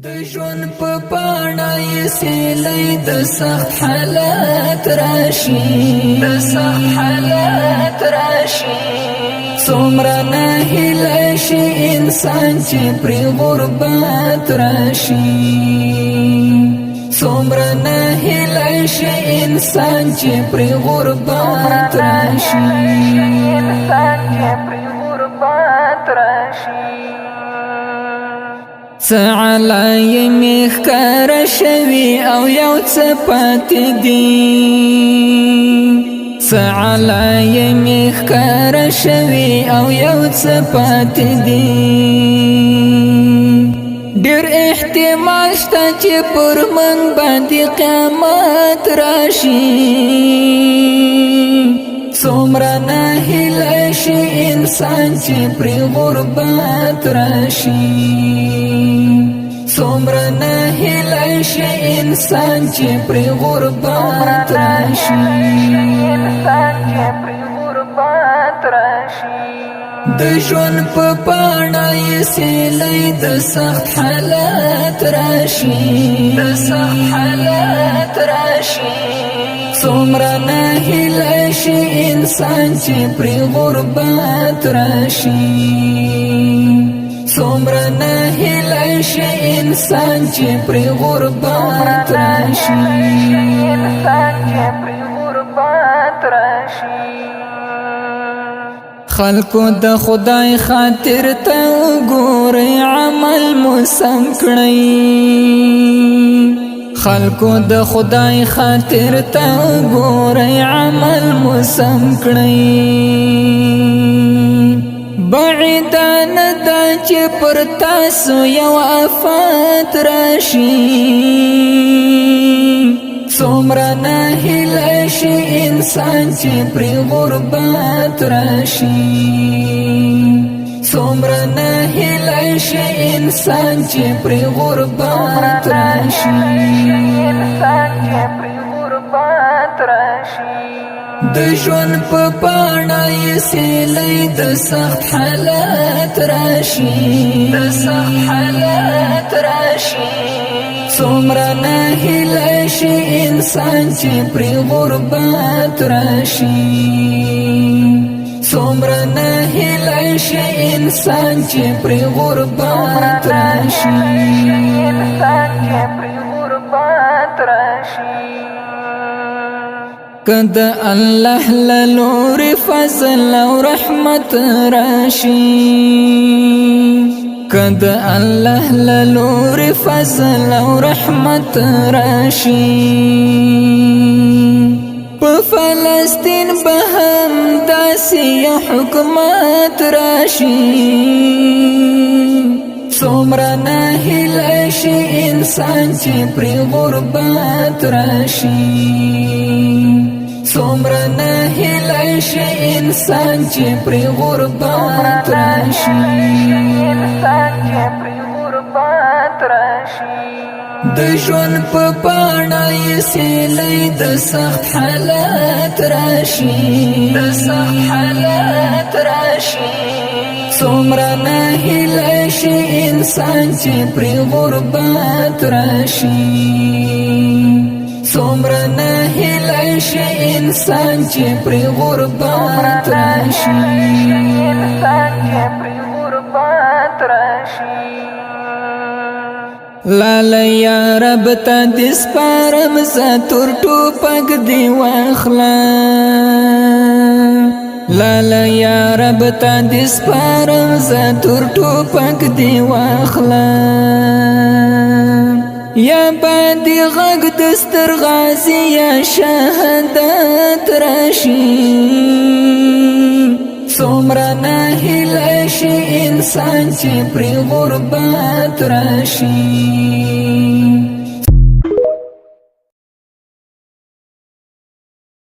د ژوند په پاڼه یې سیلۍ د سخت حالات راشي څومره ناهیلی شي انسان چې پرې غربت راشي څومره ناهیلی شي انسان چې پرې غربت راشي څه علایې مې ښکاره شوي او یو څه پاتې دي څه علایې مې ښکاره شوي او یو څه پاتې دي ډېر احتمال شته چې پر موږ باندې قیامت راشي څومره ناهیلی شي انسان چې پرې غربت راشي څومره ناهیلی شي انسان چې پرې غربت راشي د ژوند په پاڼه یې سیلۍ د سخت حالات راشي څومره ناهیلی شي انسان چې پرې غربت راشي څومره ناهیلی شي انسان چې پرې غربت راشي خلقو د خدای خاطر ته وګورئ عمل مو سم کړئ خلقو د خدای خاطر ته وګورئ عمل مو سم کړئ بعیدا نه ده چې پر تاسو یو آفات راشي څومره ناهیلی شي انسان چې پرې غربت راشي څومره ناهیلی شي انسان چې پرې غربت راشي د ژوند په پاڼه یې سیلۍ د سخت حالات راشي څومره ناهیلی شي انسان چې پرې غربت راشي څومره ناهیلی شي انسان چې پرې غربت راشي که د الله له لورې فضل او رحمت راشي که د الله له لورې فضل او رحمت راشي په فلسطین به هم داسې یو حکومت راشي څومره ناهیلی شي انسان چې پرې غربت راشي څومره ناهیلی شي انسان چې پرې غربت راشي د ژوند په پاڼه یې سیلۍ د سخت حالات راشي څومره ناهیلی شي انسان چې پرې غربت راشي څومره ناهیلی شي انسان چې پرې غربت راشي لاله یا رب ته دې سپارم زه تور ټوپک دې واخلم لاله یا رب ته دې سپارم زه تور ټوپک دې واخلم یا باندې غږ د ستر غازي یا شهادت راشي څومره ناهیلی شي انسان چې پرې غربت راشي